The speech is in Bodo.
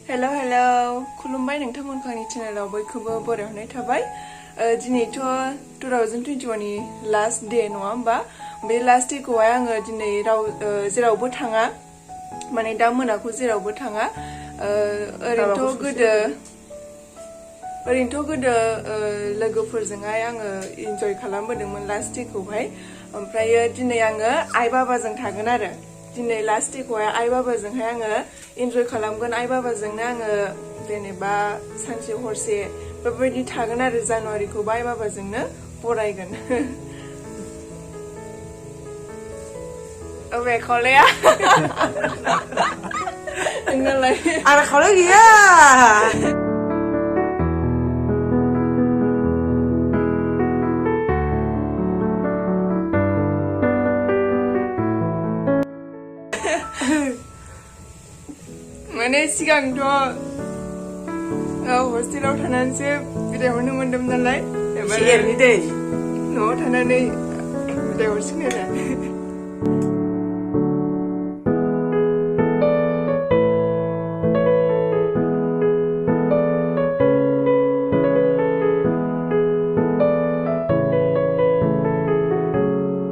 Hello, खुलुमबाय नोंथांमोनखौ आंनि चेनेलाव बयखौबो बरायहरनाय थाबाय। दिनैथ' 2021 नि लास्ट डे नङा होमबा? बे लास्ट डे खौहाय आङो दिनै जेरावबो थाङा, माने दा मोनाखौ जेरावबो थाङा। ओरैनोथ' गोदो लोगोफोरजोंहाय आङो इन्जय खालामबोदोंमोन लास्ट डे खौहाय। ओमफ्रायो दिनै आङो आइ बाबाजों थागोन आरो। दिनै लास्ट डे खौहाय आइ बाबाजोंहाय आङो इन्जय खालामगोन। आइ बाबाजोंनो आङो जेनेबा सानसे हरसे बेबायदि थागोन आरो जानुवारिखौ आइ बाबाजोंनो बरायगोन। अबे खावलाया नोंनालाय? आंना खावलाय गैया। माने सिगांथ' हस्टेलाव थानानैसो बिदाय हरनो मोन्दोंमोन नालाय, एरनि दै न'आव थानानै बिदाय हरसिगोन आरो।